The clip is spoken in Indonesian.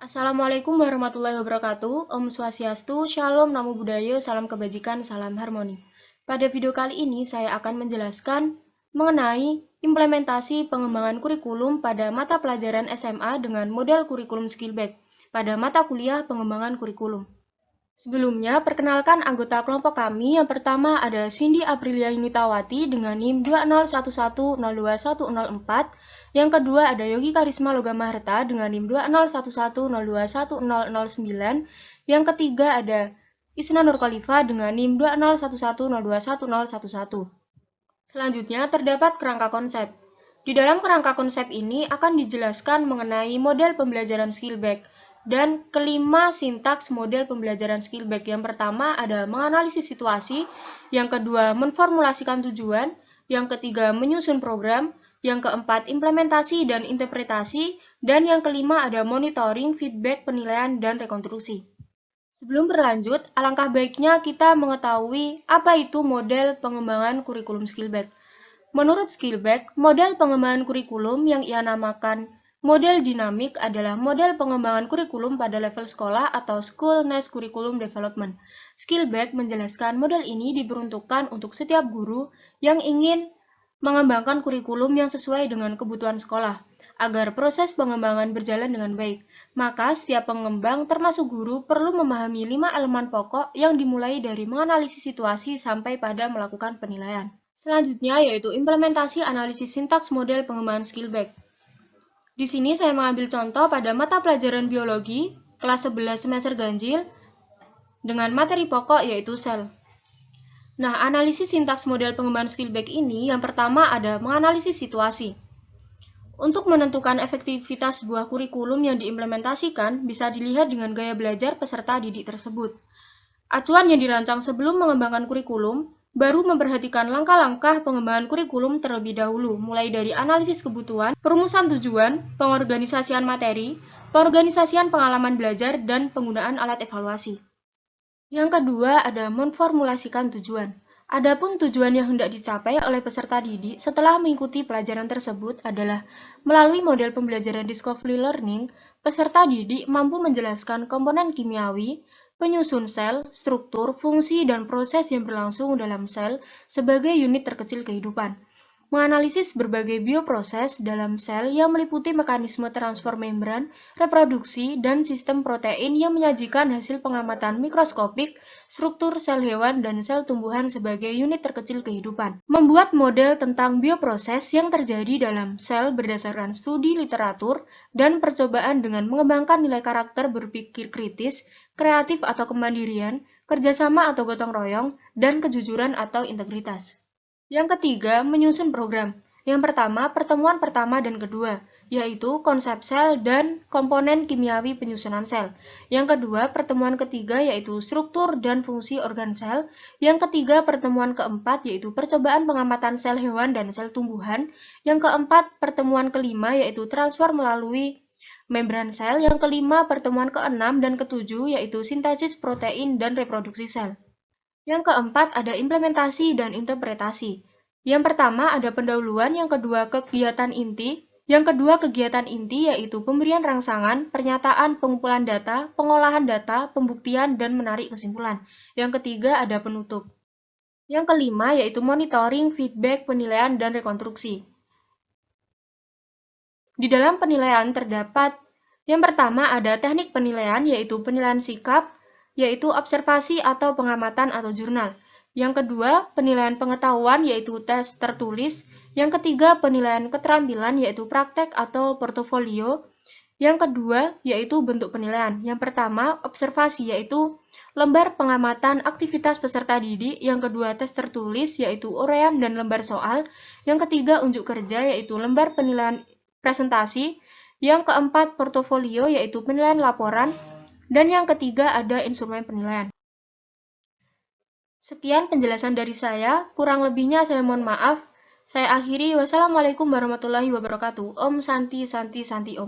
Assalamualaikum warahmatullahi wabarakatuh. Om Swastiastu, Shalom, Namo Buddhaya, Salam Kebajikan, Salam Harmoni. Pada video kali ini saya akan menjelaskan mengenai implementasi pengembangan kurikulum pada mata pelajaran SMA dengan model kurikulum Skillback pada mata kuliah pengembangan kurikulum. Sebelumnya, perkenalkan anggota kelompok kami. Yang pertama ada Cindy Aprilia Yunitawati dengan NIM 201102104. Yang kedua ada Yogi Karisma Logamaharta dengan NIM 20110211009. Yang ketiga ada Isna Nur Khalifa dengan NIM 20110211011. Selanjutnya terdapat kerangka konsep. Di dalam kerangka konsep ini akan dijelaskan mengenai model pembelajaran Skillback. Dan kelima, sintaks model pembelajaran Skillback. Yang pertama ada menganalisis situasi, yang kedua menformulasikan tujuan, yang ketiga menyusun program, yang keempat implementasi dan interpretasi, dan yang kelima ada monitoring, feedback, penilaian, dan rekonstruksi. Sebelum berlanjut, alangkah baiknya kita mengetahui apa itu model pengembangan kurikulum Skillback. Menurut Skillback, model pengembangan kurikulum yang ia namakan model dinamik adalah model pengembangan kurikulum pada level sekolah atau School-Next Curriculum Development. Skillback menjelaskan model ini diperuntukkan untuk setiap guru yang ingin mengembangkan kurikulum yang sesuai dengan kebutuhan sekolah, agar proses pengembangan berjalan dengan baik. Maka setiap pengembang termasuk guru perlu memahami 5 elemen pokok yang dimulai dari menganalisis situasi sampai pada melakukan penilaian. Selanjutnya yaitu implementasi analisis sintaks model pengembangan Skillback. Di sini saya mengambil contoh pada mata pelajaran biologi kelas 11 semester ganjil dengan materi pokok yaitu sel. Nah, analisis sintaks model pengembangan Skillback ini yang pertama ada menganalisis situasi. Untuk menentukan efektivitas sebuah kurikulum yang diimplementasikan bisa dilihat dengan gaya belajar peserta didik tersebut. Acuan yang dirancang sebelum mengembangkan kurikulum baru memperhatikan langkah-langkah pengembangan kurikulum terlebih dahulu, mulai dari analisis kebutuhan, perumusan tujuan, pengorganisasian materi, pengorganisasian pengalaman belajar, dan penggunaan alat evaluasi. Yang kedua ada memformulasikan tujuan. Adapun tujuan yang hendak dicapai oleh peserta didik setelah mengikuti pelajaran tersebut adalah melalui model pembelajaran Discovery Learning, peserta didik mampu menjelaskan komponen kimiawi, penyusun sel, struktur, fungsi, dan proses yang berlangsung dalam sel sebagai unit terkecil kehidupan. Menganalisis berbagai bioproses dalam sel yang meliputi mekanisme transfer membran, reproduksi, dan sistem protein yang menyajikan hasil pengamatan mikroskopik, struktur sel hewan dan sel tumbuhan sebagai unit terkecil kehidupan. Membuat model tentang bioproses yang terjadi dalam sel berdasarkan studi literatur dan percobaan dengan mengembangkan nilai karakter berpikir kritis, kreatif atau kemandirian, kerjasama atau gotong royong, dan kejujuran atau integritas. Yang ketiga, menyusun program. Yang pertama, pertemuan pertama dan kedua, yaitu konsep sel dan komponen kimiawi penyusunan sel. Yang kedua, pertemuan ketiga yaitu struktur dan fungsi organ sel. Yang ketiga, pertemuan keempat yaitu percobaan pengamatan sel hewan dan sel tumbuhan. Yang keempat, pertemuan kelima yaitu transfer melalui membran sel. Yang kelima, pertemuan keenam dan ketujuh yaitu sintesis protein dan reproduksi sel. Yang keempat ada implementasi dan interpretasi. Yang pertama ada pendahuluan, yang kedua kegiatan inti, yaitu pemberian rangsangan, pernyataan, pengumpulan data, pengolahan data, pembuktian, dan menarik kesimpulan. Yang ketiga ada penutup. Yang kelima yaitu monitoring, feedback, penilaian, dan rekonstruksi. Di dalam penilaian terdapat yang pertama ada teknik penilaian yaitu penilaian sikap, yaitu observasi atau pengamatan atau jurnal. Yang kedua, penilaian pengetahuan yaitu tes tertulis. Yang ketiga, penilaian keterampilan yaitu praktek atau portofolio. Yang kedua, yaitu bentuk penilaian. Yang pertama, observasi yaitu lembar pengamatan aktivitas peserta didik. Yang kedua, tes tertulis yaitu uraian dan lembar soal. Yang ketiga, unjuk kerja yaitu lembar penilaian presentasi. Yang keempat, portofolio yaitu penilaian laporan. Dan yang ketiga ada instrumen penilaian. Sekian penjelasan dari saya, kurang lebihnya saya mohon maaf. Saya akhiri, wassalamualaikum warahmatullahi wabarakatuh. Om Santi Santi Santi Om.